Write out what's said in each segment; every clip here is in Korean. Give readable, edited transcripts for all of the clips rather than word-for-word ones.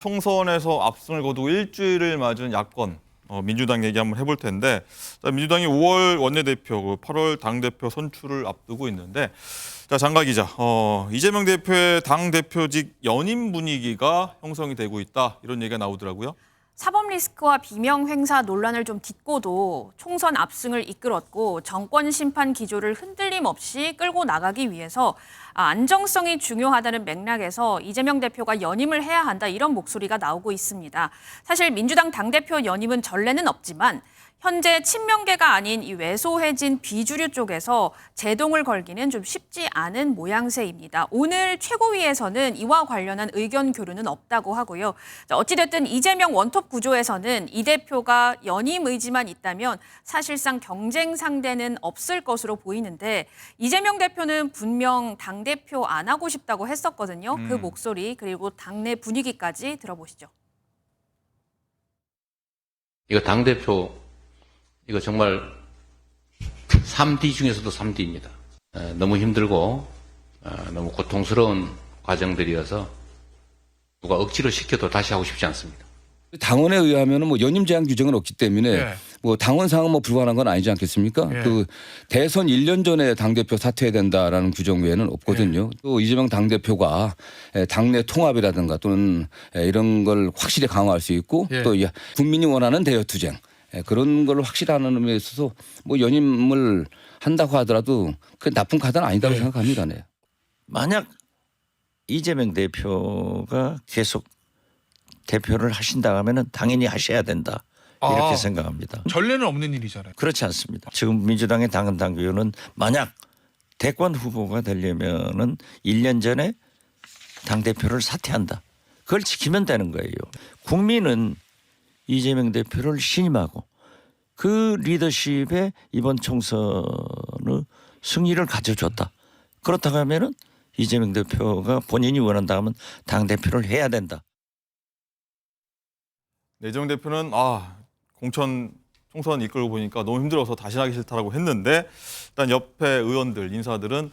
총선에서 압승을 거두고 일주일을 맞은 야권 민주당 얘기 한번 해볼 텐데, 민주당이 5월 원내대표, 8월 당대표 선출을 앞두고 있는데, 장가 기자, 이재명 대표의 당대표직 연임 분위기가 형성이 되고 있다, 이런 얘기가 나오더라고요. 사법 리스크와 비명 행사 논란을 좀 딛고도 총선 압승을 이끌었고 정권 심판 기조를 흔들림 없이 끌고 나가기 위해서 안정성이 중요하다는 맥락에서 이재명 대표가 연임을 해야 한다, 이런 목소리가 나오고 있습니다. 사실 민주당 당대표 연임은 전례는 없지만 현재 친명계가 아닌 이 왜소해진 비주류 쪽에서 제동을 걸기는 좀 쉽지 않은 모양새입니다. 오늘 최고위에서는 이와 관련한 의견 교류는 없다고 하고요. 어찌됐든 이재명 원톱 구조에서는 이 대표가 연임 의지만 있다면 사실상 경쟁 상대는 없을 것으로 보이는데, 이재명 대표는 분명 당대표 안 하고 싶다고 했었거든요. 그 목소리 그리고 당내 분위기까지 들어보시죠. 이거 당대표 이거 정말 3D 중에서도 3D입니다. 너무 힘들고 너무 고통스러운 과정들이어서 누가 억지로 시켜도 다시 하고 싶지 않습니다. 당원에 의하면 뭐 연임 제한 규정은 없기 때문에 뭐 당원상은 뭐 불가능한 건 아니지 않겠습니까? 그 대선 1년 전에 당대표 사퇴해야 된다라는 규정 외에는 없거든요. 또 이재명 당대표가 당내 통합이라든가 또는 이런 걸 확실히 강화할 수 있고 또 국민이 원하는 대여투쟁, 그런 걸 확실하는 의미에 있어서 뭐 연임을 한다고 하더라도 그 나쁜 카드는 아니다고 생각합니다. 네. 만약 이재명 대표가 계속 대표를 하신다 하면은 당연히 하셔야 된다, 이렇게 생각합니다. 전례는 없는 일이잖아요. 그렇지 않습니다. 지금 민주당의 당대표는 만약 대권 후보가 되려면은 1년 전에 당대표를 사퇴한다, 그걸 지키면 되는 거예요. 국민은 이재명 대표를 신임하고 그 리더십에 이번 총선의 승리를 가져줬다. 그렇다고 하면은 이재명 대표가 본인이 원한다 하면 당대표를 해야 된다. 이재명 대표는 공천 총선 이끌고 보니까 너무 힘들어서 다시 하기 싫다라고 했는데, 일단 옆에 의원들, 인사들은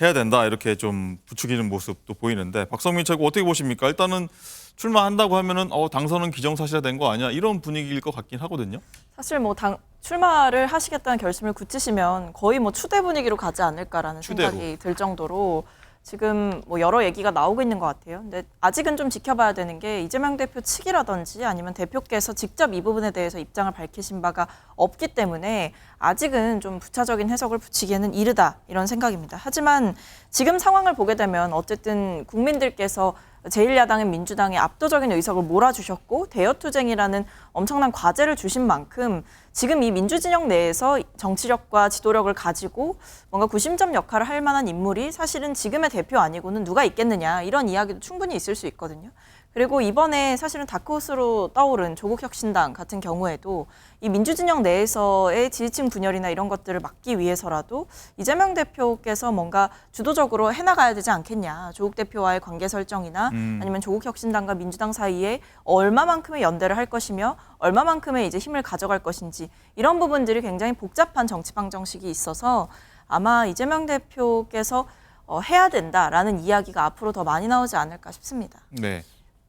해야 된다, 이렇게 좀 부추기는 모습도 보이는데, 박성민 최고 어떻게 보십니까? 일단은 출마한다고 하면은 당선은 기정사실화된 거 아니야, 이런 분위기일 것 같긴 하거든요. 사실 뭐 출마를 하시겠다는 결심을 굳히시면 거의 뭐 추대 분위기로 가지 않을까라는 생각이 들 정도로 지금 뭐 여러 얘기가 나오고 있는 것 같아요. 근데 아직은 좀 지켜봐야 되는 게, 이재명 대표 측이라든지 아니면 대표께서 직접 이 부분에 대해서 입장을 밝히신 바가 없기 때문에 아직은 좀 부차적인 해석을 붙이기에는 이르다, 이런 생각입니다. 하지만 지금 상황을 보게 되면 어쨌든 국민들께서 제1야당인 민주당에 압도적인 의석을 몰아주셨고 대여투쟁이라는 엄청난 과제를 주신 만큼 지금 이 민주진영 내에서 정치력과 지도력을 가지고 뭔가 구심점 역할을 할 만한 인물이 사실은 지금의 대표 아니고는 누가 있겠느냐, 이런 이야기도 충분히 있을 수 있거든요. 그리고 이번에 사실은 다크호스로 떠오른 조국혁신당 같은 경우에도 이 민주진영 내에서의 지지층 분열이나 이런 것들을 막기 위해서라도 이재명 대표께서 뭔가 주도적으로 해나가야 되지 않겠냐. 조국 대표와의 관계 설정이나 아니면 조국혁신당과 민주당 사이에 얼마만큼의 연대를 할 것이며 얼마만큼의 이제 힘을 가져갈 것인지, 이런 부분들이 굉장히 복잡한 정치 방정식이 있어서 아마 이재명 대표께서 해야 된다라는 이야기가 앞으로 더 많이 나오지 않을까 싶습니다. 네.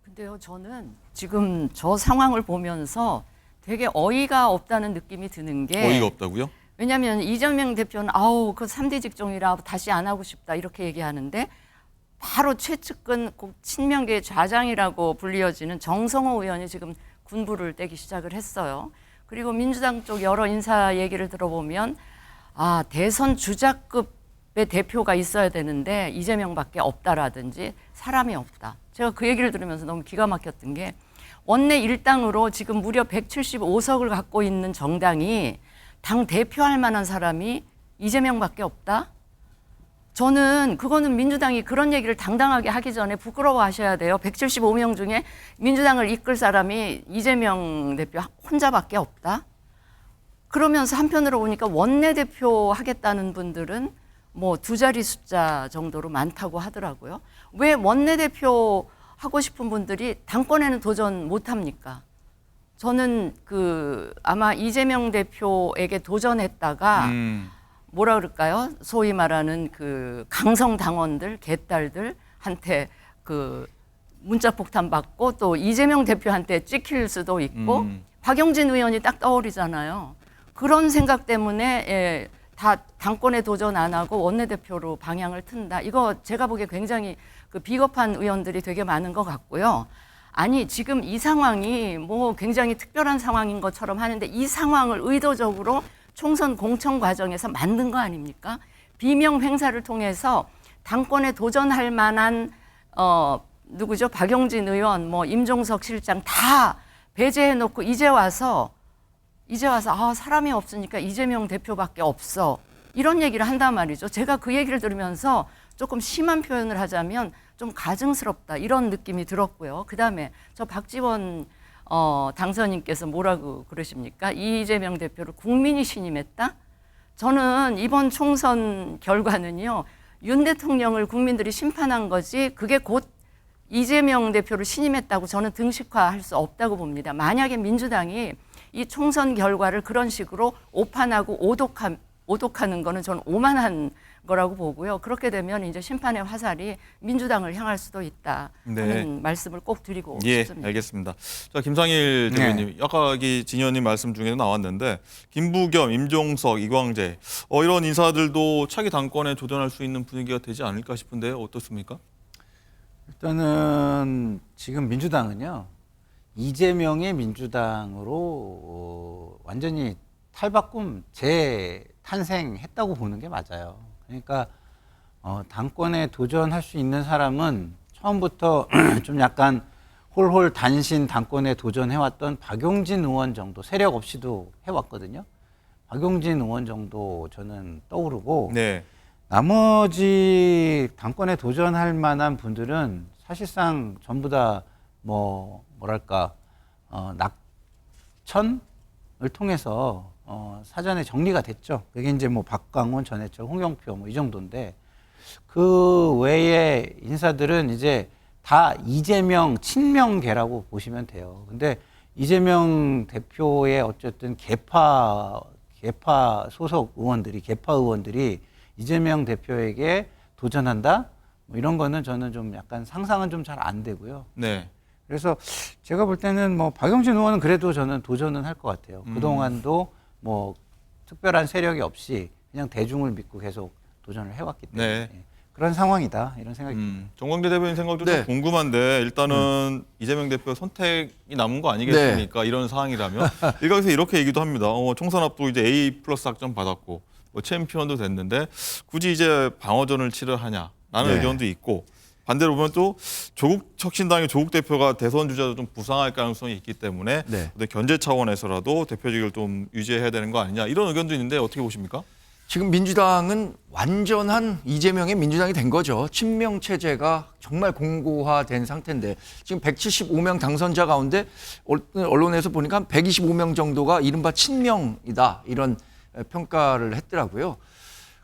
근데요, 저는 지금 저 상황을 보면서 되게 어이가 없다는 느낌이 드는 게, 어이가 없다고요? 왜냐하면 이재명 대표는 그 3대 직종이라 다시 안 하고 싶다, 이렇게 얘기하는데 바로 최측근 친명계 좌장이라고 불리어지는 정성호 의원이 지금 군부를 떼기 시작을 했어요. 그리고 민주당 쪽 여러 인사 얘기를 들어보면 대선 주자급의 대표가 있어야 되는데 이재명밖에 없다라든지 사람이 없다. 제가 그 얘기를 들으면서 너무 기가 막혔던 게, 원내 일당으로 지금 무려 175석을 갖고 있는 정당이 당 대표할 만한 사람이 이재명밖에 없다? 저는 그거는 민주당이 그런 얘기를 당당하게 하기 전에 부끄러워하셔야 돼요. 175명 중에 민주당을 이끌 사람이 이재명 대표 혼자밖에 없다? 그러면서 한편으로 보니까 원내대표 하겠다는 분들은 뭐 2자리 숫자 정도로 많다고 하더라고요. 왜 원내대표 하고 싶은 분들이 당권에는 도전 못합니까? 저는 아마 이재명 대표에게 도전했다가 뭐라 그럴까요? 소위 말하는 강성 당원들, 개딸들한테 문자 폭탄 받고 또 이재명 대표한테 찍힐 수도 있고 박용진 의원이 딱 떠오르잖아요. 그런 생각 때문에 예, 다 당권에 도전 안 하고 원내대표로 방향을 튼다. 이거 제가 보기에 굉장히 그 비겁한 의원들이 되게 많은 것 같고요. 아니 지금 이 상황이 뭐 굉장히 특별한 상황인 것처럼 하는데 이 상황을 의도적으로 총선 공천 과정에서 만든 거 아닙니까? 비명 행사를 통해서 당권에 도전할 만한 누구죠? 박용진 의원, 뭐 임종석 실장 다 배제해놓고 이제 와서 아 사람이 없으니까 이재명 대표밖에 없어 이런 얘기를 한단 말이죠. 제가 그 얘기를 들으면서 조금 심한 표현을 하자면 좀 가증스럽다 이런 느낌이 들었고요. 그다음에 저 박지원 당선인께서 뭐라고 그러십니까? 이재명 대표를 국민이 신임했다? 저는 이번 총선 결과는요. 윤 대통령을 국민들이 심판한 거지 그게 곧 이재명 대표를 신임했다고 저는 등식화할 수 없다고 봅니다. 만약에 민주당이 이 총선 결과를 그런 식으로 오판하고 오독하는 거는 저는 오만한 거라고 보고요. 그렇게 되면 이제 심판의 화살이 민주당을 향할 수도 있다 하는 말씀을 꼭 드리고 싶습니다. 알겠습니다. 자, 김상일 대표님, 아까 여기 진 의원님 말씀 중에도 나왔는데 김부겸, 임종석, 이광재 이런 인사들도 차기 당권에 도전할 수 있는 분위기가 되지 않을까 싶은데 어떻습니까? 일단은 지금 민주당은요. 이재명의 민주당으로 완전히 탈바꿈 재탄생했다고 보는 게 맞아요. 그러니까 당권에 도전할 수 있는 사람은 처음부터 좀 약간 홀홀 단신 당권에 도전해왔던 박용진 의원 정도 세력 없이도 해왔거든요. 박용진 의원 정도 저는 떠오르고 네. 나머지 당권에 도전할 만한 분들은 사실상 전부 다 뭐랄까 낙천을 통해서 사전에 정리가 됐죠. 그게 이제 뭐 박광원, 전해철, 홍영표 뭐 이 정도인데 그 외의 인사들은 이제 다 이재명 친명계라고 보시면 돼요. 근데 이재명 대표의 어쨌든 개파 소속 의원들이 개파 의원들이 이재명 대표에게 도전한다? 뭐 이런 거는 저는 좀 약간 상상은 좀 잘 안 되고요. 네. 그래서 제가 볼 때는 뭐 박용진 의원은 그래도 저는 도전은 할 것 같아요. 그동안도 뭐 특별한 세력이 없이 그냥 대중을 믿고 계속 도전을 해왔기 때문에 그런 상황이다 이런 생각이 듭니다. 정광재 대표님 생각도 좀 궁금한데 일단은 이재명 대표 선택이 남은 거 아니겠습니까? 이런 상황이라면 일각에서 이렇게 얘기도 합니다. 총선 앞두고 이제 A+ 학점 받았고 뭐 챔피언도 됐는데 굳이 이제 방어전을 치러하냐라는 의견도 있고 반대로 보면 또 혁신당의 조국 대표가 대선 주자도 좀 부상할 가능성이 있기 때문에 견제 차원에서라도 대표직을 좀 유지해야 되는 거 아니냐 이런 의견도 있는데 어떻게 보십니까? 지금 민주당은 완전한 이재명의 민주당이 된 거죠. 친명 체제가 정말 공고화된 상태인데 지금 175명 당선자 가운데 언론에서 보니까 한 125명 정도가 이른바 친명이다 이런 평가를 했더라고요.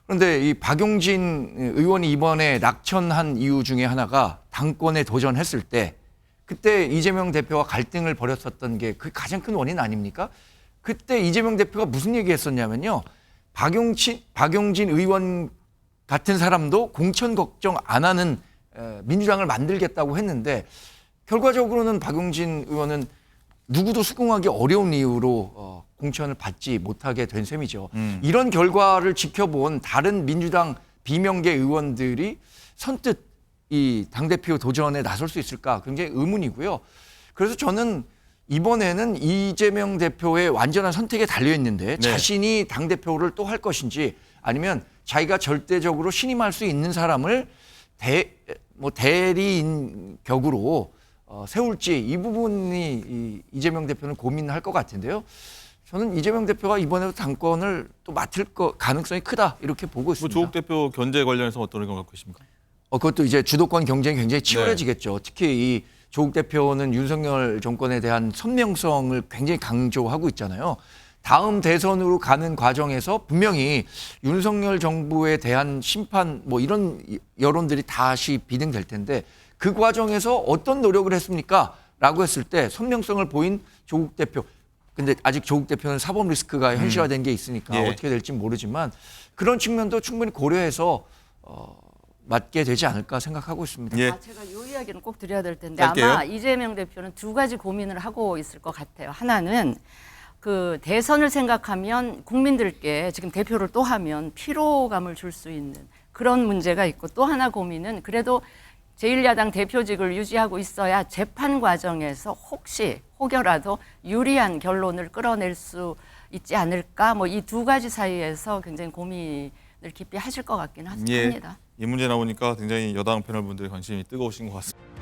그런데 이 박용진 의원이 이번에 낙천한 이유 중에 하나가 당권에 도전했을 때 그때 이재명 대표와 갈등을 벌였었던 게 그 가장 큰 원인 아닙니까? 그때 이재명 대표가 무슨 얘기했었냐면요. 박용진 의원 같은 사람도 공천 걱정 안 하는 민주당을 만들겠다고 했는데 결과적으로는 박용진 의원은 누구도 수긍하기 어려운 이유로 공천을 받지 못하게 된 셈이죠. 이런 결과를 지켜본 다른 민주당 비명계 의원들이 선뜻 이 당대표 도전에 나설 수 있을까 굉장히 의문이고요. 그래서 저는 이번에는 이재명 대표의 완전한 선택에 달려있는데 자신이 당대표를 또 할 것인지 아니면 자기가 절대적으로 신임할 수 있는 사람을 대리인 격으로 세울지 이 부분이 이재명 대표는 고민할 것 같은데요. 저는 이재명 대표가 이번에도 당권을 또 맡을 가능성이 크다 이렇게 보고 있습니다. 조국 대표 견제 관련해서 어떤 의견 갖고 계십니까? 그것도 이제 주도권 경쟁이 굉장히 치열해지겠죠. 특히 이 조국 대표는 윤석열 정권에 대한 선명성을 굉장히 강조하고 있잖아요. 다음 대선으로 가는 과정에서 분명히 윤석열 정부에 대한 심판 뭐 이런 여론들이 다시 비등될 텐데 그 과정에서 어떤 노력을 했습니까? 라고 했을 때 선명성을 보인 조국 대표. 근데 아직 조국 대표는 사법 리스크가 현실화된 게 있으니까 어떻게 될지 모르지만 그런 측면도 충분히 고려해서 맞게 되지 않을까 생각하고 있습니다. 예. 제가 이 이야기는 꼭 드려야 될 텐데 짧게요. 아마 이재명 대표는 두 가지 고민을 하고 있을 것 같아요. 하나는 그 대선을 생각하면 국민들께 지금 대표를 또 하면 피로감을 줄 수 있는 그런 문제가 있고, 또 하나 고민은 그래도 제1야당 대표직을 유지하고 있어야 재판 과정에서 혹여라도 유리한 결론을 끌어낼 수 있지 않을까, 뭐 이 두 가지 사이에서 굉장히 고민을 깊이 하실 것 같긴 예. 합니다. 이 문제 나오니까 굉장히 여당 패널분들의 관심이 뜨거우신 것 같습니다.